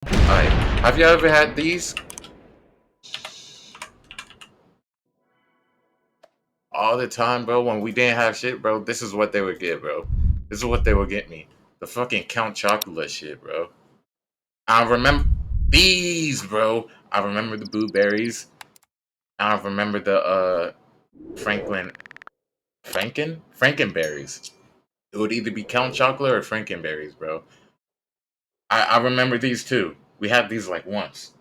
Alright. Have you ever had these? All the time, bro. When we didn't have shit, bro, this is what they would get, bro. This is what they would get me. The fucking Count Chocolate shit, bro. I remember these, bro. I remember the blueberries. I remember the Franklin Frankenberries. It would either be Count Chocolate or Frankenberries, bro. I remember these too. We had these like once.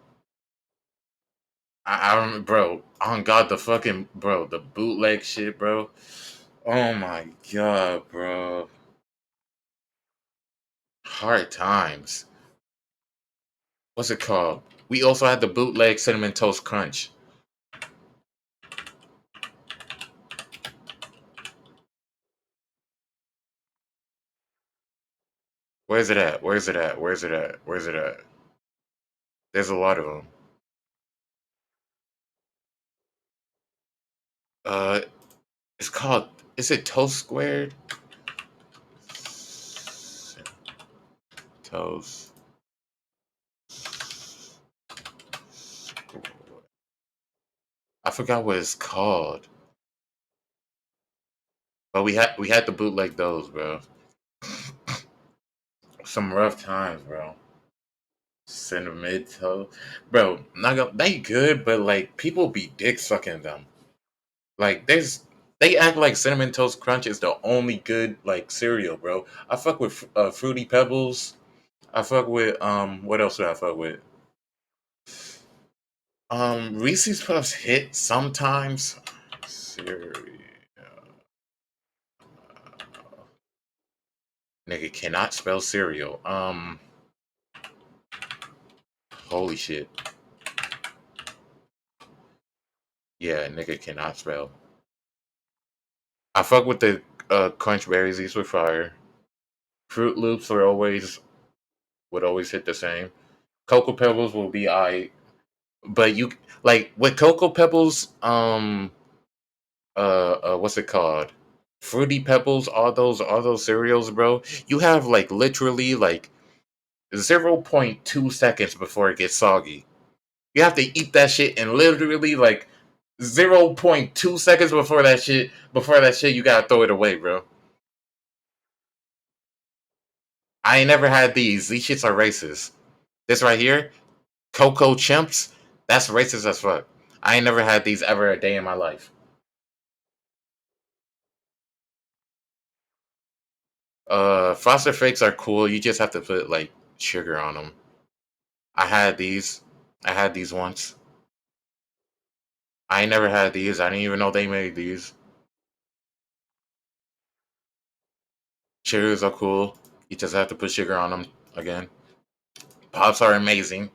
I remember, bro. On God, the fucking bro, the bootleg shit, bro. Oh my god, bro. Hard times. What's it called? We also had the bootleg cinnamon toast crunch. Where's it at? Where's it at? Where's it at? Where's it at? There's a lot of them. Uh, it's called. Is it toast squared? Toast. I forgot what it's called, but we had to bootleg those, bro. Some rough times, bro. Cinnamon toast, bro. Not gonna, they good, but like people be dick sucking them. Like they act like cinnamon toast crunch is the only good like cereal, bro. I fuck with fruity pebbles. I fuck with what else do I fuck with? Reese's Puffs hit sometimes. Cereal. Nigga cannot spell cereal. Holy shit. Yeah, nigga cannot spell. I fuck with the crunch berries. These were fire. Fruit Loops were always would always hit the same. Cocoa Pebbles will be I, but you like with Cocoa Pebbles. What's it called? Fruity Pebbles. All those cereals, bro. You have like literally like 0.2 seconds before it gets soggy. You have to eat that shit and literally like 0.2 seconds before that shit you gotta throw it away, bro. I ain't never had these. These shits are racist. This right here, Cocoa Chimps, that's racist as fuck. I ain't never had these ever a day in my life. Frosted Flakes are cool. You just have to put like sugar on them. I had these. I had these once. I ain't never had these. I didn't even know they made these. Cheerios are cool. You just have to put sugar on them again. Pops are amazing.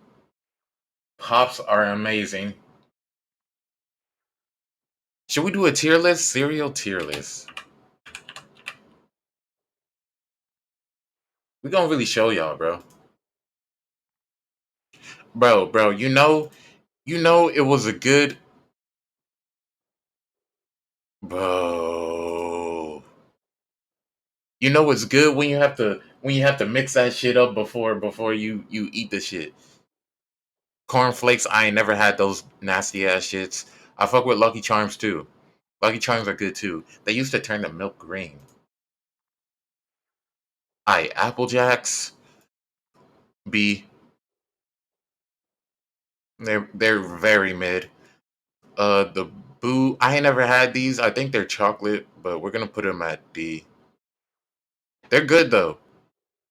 Pops are amazing. Should we do a tier list? Cereal tier list. We gonna really show y'all, bro. Bro. You know, it was a good, bro. You know it's good when you have to mix that shit up before you eat the shit. Cornflakes, I ain't never had those nasty ass shits. I fuck with Lucky Charms too. Lucky Charms are good too. They used to turn the milk green. Apple Jacks, B. They're very mid. The Boo, I ain't never had these. I think they're chocolate, but we're gonna put them at D. They're good though.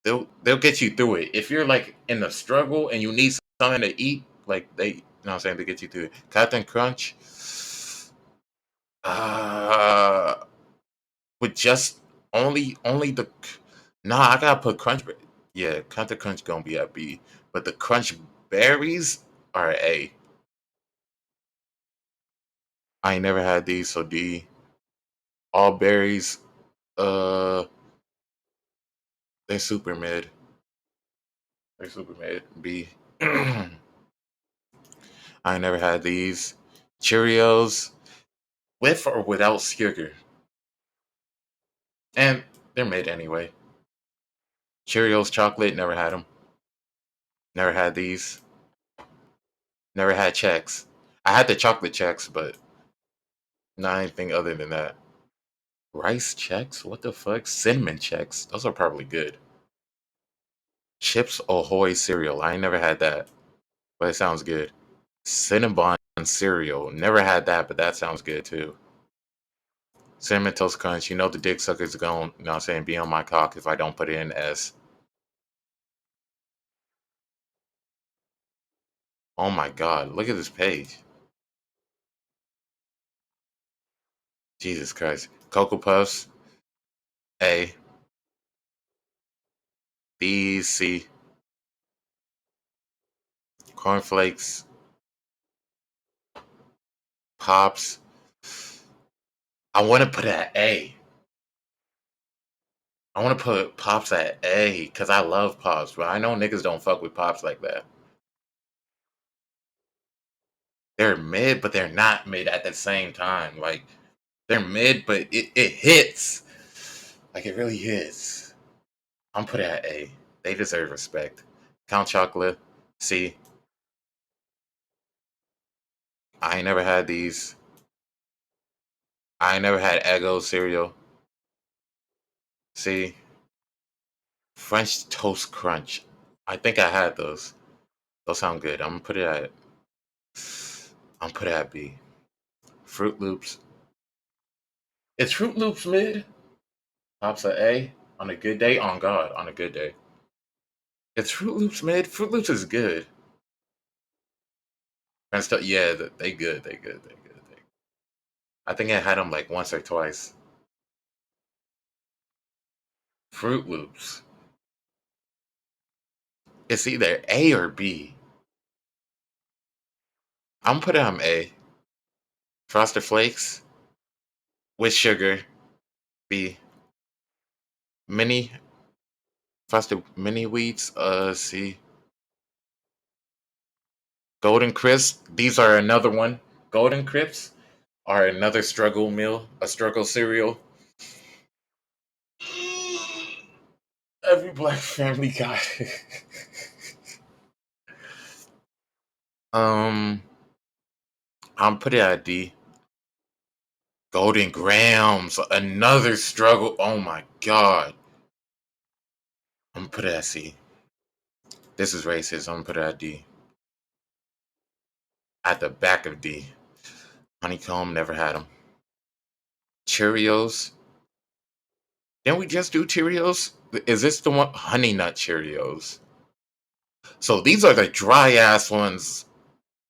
They'll get you through it. If you're like in a struggle and you need something to eat, like they, you know what I'm saying, they get you through it. Captain Crunch, uh, with just only the, nah, I gotta put Crunch. Yeah, Captain Crunch gonna be at B, but the Crunch berries are A. I ain't never had these, so D. All berries, uh, they're super mid. They're super mid. B. I ain't never had these. Cheerios, with or without sugar. And they're made anyway. Cheerios chocolate, never had them. Never had these. Never had checks. I had the chocolate checks, but not anything other than that. Rice checks? What the fuck? Cinnamon checks? Those are probably good. Chips Ahoy cereal. I ain't never had that, but it sounds good. Cinnabon cereal. Never had that, but that sounds good too. Cinnamon Toast Crunch. You know the dick suckers are going, you know what I'm saying, be on my cock if I don't put it in S. Oh my god, look at this page. Jesus Christ. Cocoa Puffs, A. B, C. Cornflakes, Pops. I want to put it at A. I want to put Pops at A because I love Pops, but I know niggas don't fuck with Pops like that. They're mid, but they're not mid at the same time. Like, they're mid, but it hits. Like, it really hits. I'm put it at A. They deserve respect. Count Chocolate, C. I ain't never had these. I ain't never had Eggo cereal. C. French Toast Crunch. I think I had those. Those sound good. I'm gonna put it at B. Fruit Loops. Is Fruit Loops mid? Pops at A. On a good day? On God, on a good day. Is Fruit Loops mid? Fruit Loops is good. And stuff, yeah, they good. They good. They good. I think I had them like once or twice. Fruit Loops. It's either A or B. I'm gonna put it on A. Frosted Flakes with sugar. B. Mini Frosted Mini Wheats. C. Golden Crisp. These are another one. Golden Crisps are another struggle meal, a struggle cereal. Every black family got it. um, I'm putting it at D. Golden Grams, another struggle. Oh my god. I'm gonna put it at C. This is racist. I'm gonna put it at D. At the back of D. Honeycomb, never had them. Cheerios. Didn't we just do Cheerios? Is this the one? Honey Nut Cheerios. So these are the dry ass ones,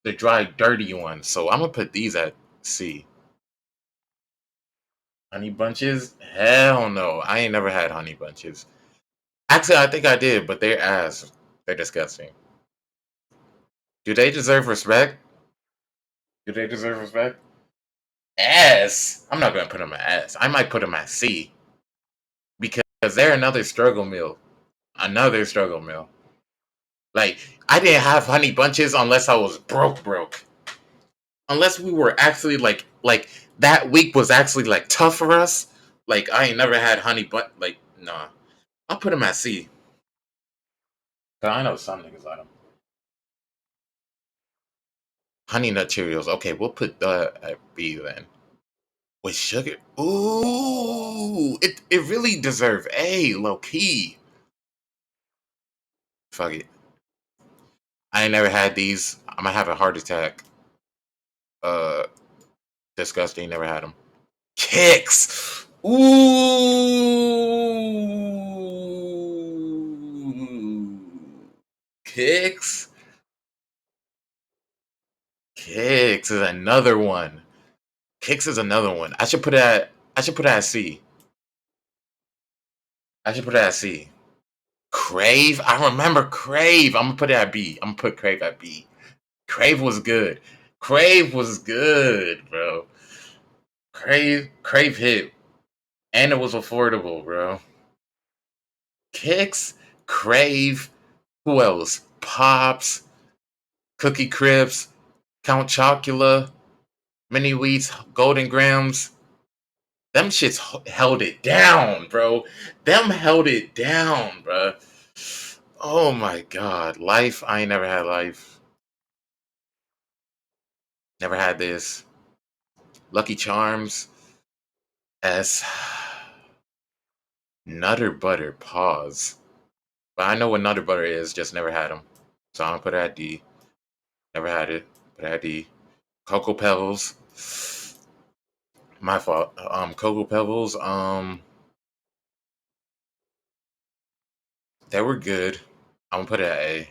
the dry, dirty ones. So I'm gonna put these at C. Honey Bunches? Hell no. I ain't never had Honey Bunches. Actually, I think I did, but they're ass. They're disgusting. Do they deserve respect? Do they deserve respect? Ass. I'm not gonna put them at ass. I might put them at C because they're another struggle meal. Another struggle meal. Like I didn't have Honey Bunches unless I was broke. Unless we were actually like that week was actually like tough for us. Like I ain't never had Honey Bun. Like nah. I'll put them at C. Cause I know some niggas like them. Honey Nut Cheerios. Okay, we'll put that at B then. With sugar. Ooh, it really deserve A, low key. Fuck it. I ain't never had these. I'm gonna have a heart attack. Uh, disgusting. Never had them. Kicks. Ooh, kicks. Kicks is another one. Kicks is another one. I should put it at. I should put it at C. I should put it at C. Crave. I remember Crave. I'm gonna put it at B. I'm gonna put Crave at B. Crave was good. Crave was good, bro. Crave hit, and it was affordable, bro. Kicks, Crave. Who else? Pops, Cookie Crisps, Count Chocula, Mini Wheats, Golden Grams. Them shits held it down, bro. Them held it down, bro. Oh my god. Life. I ain't never had life. Never had this. Lucky Charms. S. Nutter Butter. Pause. But I know what Nutter Butter is, just never had them. So I'm gonna put it at D. Never had it. Put it at D. Cocoa Pebbles. My fault. Cocoa Pebbles. They were good. I'm gonna put it at A.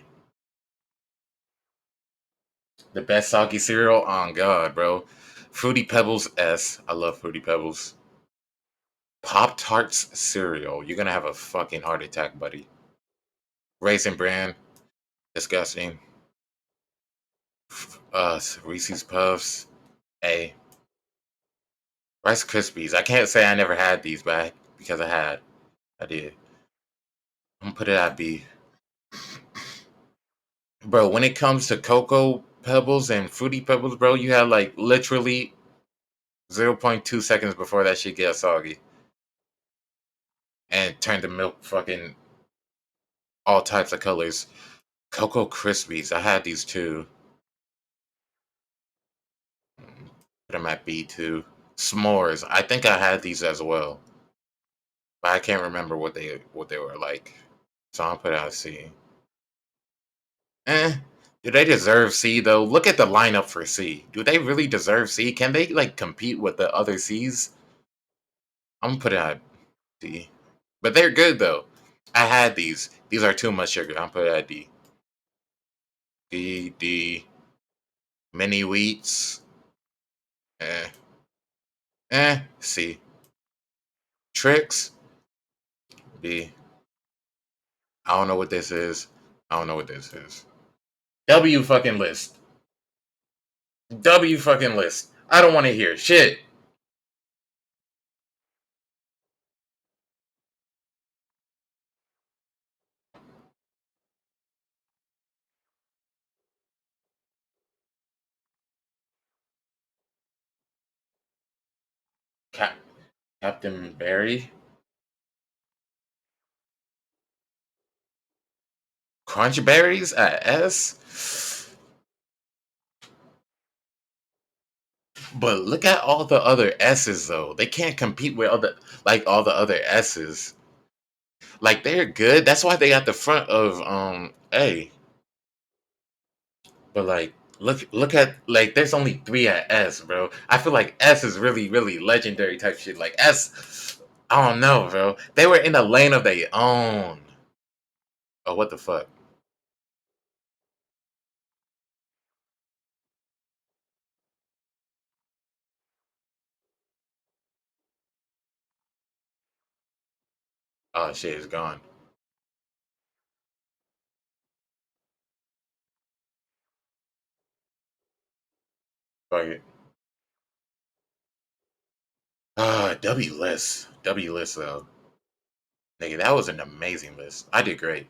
The best soggy cereal? Oh god, bro. Fruity Pebbles S. I love Fruity Pebbles. Pop Tarts cereal. You're gonna have a fucking heart attack, buddy. Raisin Bran. Disgusting. Reese's Puffs. A. Rice Krispies. I can't say I never had these, but because I had. I did. I'm gonna put it at B. Bro, when it comes to Cocoa Pebbles and Fruity Pebbles, bro, you had like literally zero point 0.2 seconds before that shit gets soggy and turn the milk fucking all types of colors. Cocoa Krispies, I had these too. Put them at B too. S'mores, I think I had these as well, but I can't remember what they were like. So I'll put it at C. Eh, do they deserve C though? Look at the lineup for C. Do they really deserve C? Can they like compete with the other C's? I'm gonna put it at D. But they're good though. I had these. These are too much sugar. I'm put it at D. D D. Mini wheats. Eh. C. Tricks. B. I don't know what this is. I don't know what this is. W fucking list. W fucking list. I don't want to hear shit. Cap- Captain Berry. Crunch berries at S. But look at all the other S's though. They can't compete with other like all the other S's. Like they're good. That's why they at the front of A. But like look at like there's only three at S, bro. I feel like S is really, really legendary type shit. Like S, I don't know, bro. They were in a lane of their own. Oh, what the fuck? Oh shit, it's gone. Fuck it. W list. W list though. Nigga, that was an amazing list. I did great.